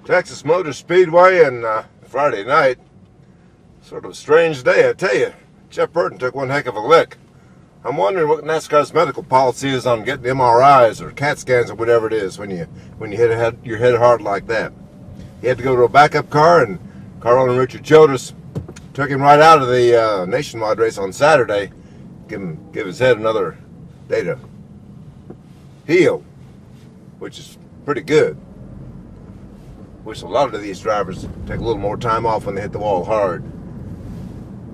Texas Motor Speedway and Friday night. Sort of a strange day, I tell you. Jeff Burton took one heck of a lick. I'm wondering what NASCAR's medical policy is on getting MRIs or CAT scans or whatever it is when you hit your head hard like that. He had to go to a backup car, and car owner Richard Childress took him right out of the nationwide race on Saturday. Give his head another day to heal, which is pretty good. Wish a lot of these drivers take a little more time off when they hit the wall hard.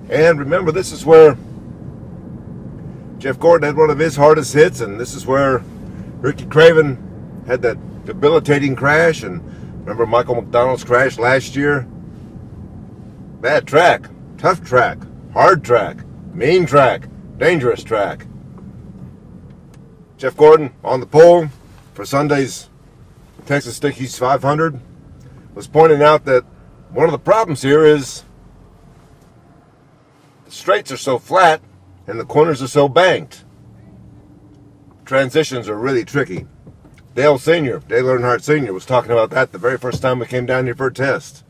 And remember, this is where Jeff Gordon had one of his hardest hits, and this is where Ricky Craven had that debilitating crash. And remember Michael McDonald's crash last year? Bad track, tough track, hard track, mean track, dangerous track. Jeff Gordon on the pole for Sunday's Texas Stickies 500 was pointing out that one of the problems here is the straights are so flat and the corners are so banked. Transitions are really tricky. Dale Earnhardt Sr. was talking about that the very first time we came down here for a test.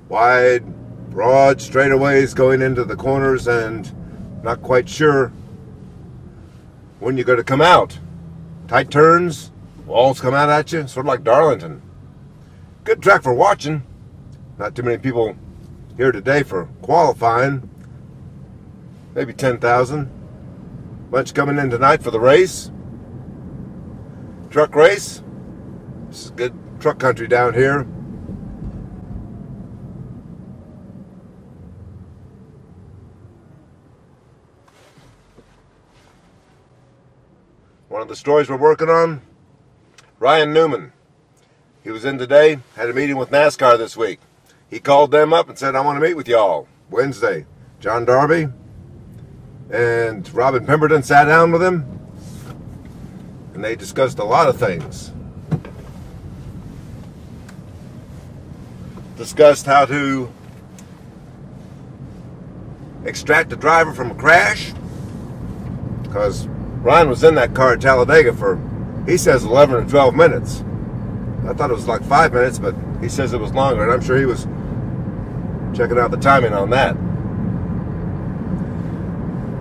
Wide, broad straightaways going into the corners and not quite sure when you're going to come out. Tight turns, walls come out at you, sort of like Darlington. Good track for watching. Not too many people here today for qualifying. Maybe 10,000. Bunch coming in tonight for the race. Truck race. This is good truck country down here. One of the stories we're working on, Ryan Newman. He was in today, had a meeting with NASCAR this week. He called them up and said, I want to meet with y'all Wednesday. John Darby and Robin Pemberton sat down with him, and they discussed a lot of things. Discussed how to extract a driver from a crash, because Ryan was in that car at Talladega for, he says, 11 or 12 minutes. I thought it was like 5 minutes, but he says it was longer, and I'm sure he was checking out the timing on that.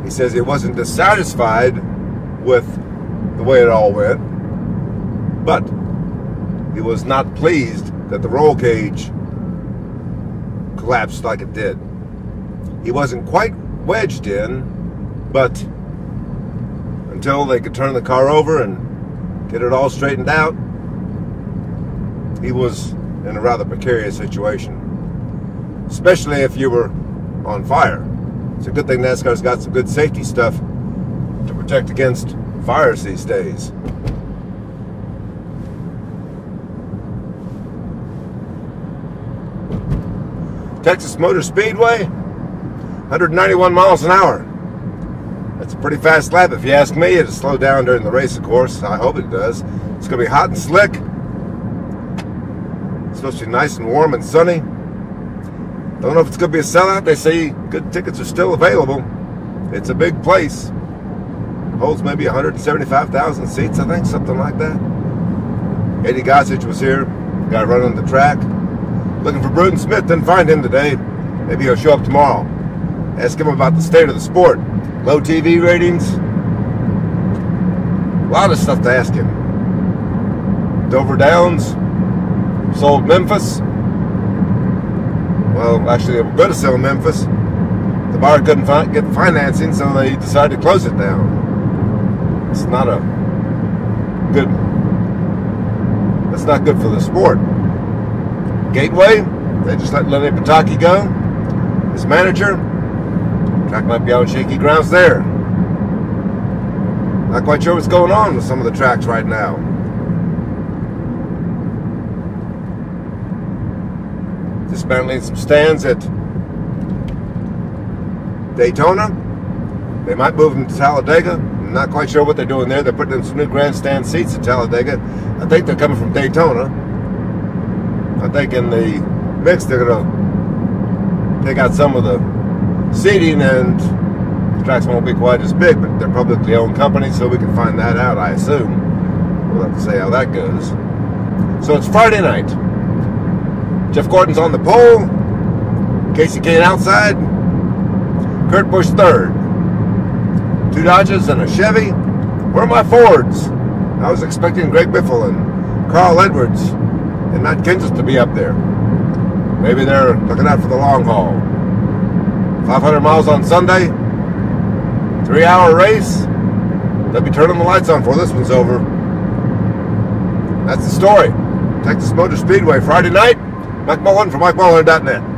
He says he wasn't dissatisfied with the way it all went, but he was not pleased that the roll cage collapsed like it did. He wasn't quite wedged in, but until they could turn the car over and get it all straightened out, he was in a rather precarious situation, especially if you were on fire. It's a good thing NASCAR's got some good safety stuff to protect against fires these days. Texas Motor Speedway, 191 miles an hour. That's a pretty fast lap if you ask me. It'll slow down during the race, of course. I hope it does. It's going to be hot and slick. It's supposed to be nice and warm and sunny. Don't know if it's going to be a sellout. They say good tickets are still available. It's a big place. Holds maybe 175,000 seats, I think, something like that. Eddie Gossage was here. Guy running the track. Looking for Burton Smith. Didn't find him today. Maybe he'll show up tomorrow. Ask him about the state of the sport. Low TV ratings. A lot of stuff to ask him. Dover Downs sold Memphis. Well, actually, they were going to sell Memphis. The buyer couldn't get financing, so they decided to close it down. It's not a good. That's not good for the sport. Gateway, they just let Lenny Pataki go. His manager. Track might be on shaky grounds there. Not quite sure what's going on with some of the tracks right now. Dismantling some stands at Daytona. They might move them to Talladega. I'm not quite sure what they're doing there. They're putting in some new grandstand seats at Talladega. I think they're coming from Daytona. I think in the mix they're going to take out some of the seating, and the tracks won't be quite as big, but they're publicly owned companies, so we can find that out, I assume. We'll have to see how that goes. So it's Friday night. Jeff Gordon's on the pole. Casey Kane outside. Kurt Busch third. 2 Dodges and a Chevy. Where are my Fords? I was expecting Greg Biffle and Carl Edwards and Matt Kenseth to be up there. Maybe they're looking out for the long haul. 500 miles on Sunday. 3-hour race. They'll be turning the lights on before this one's over. That's the story. Texas Motor Speedway Friday night. Mike Mulhern for MikeMulhern.net.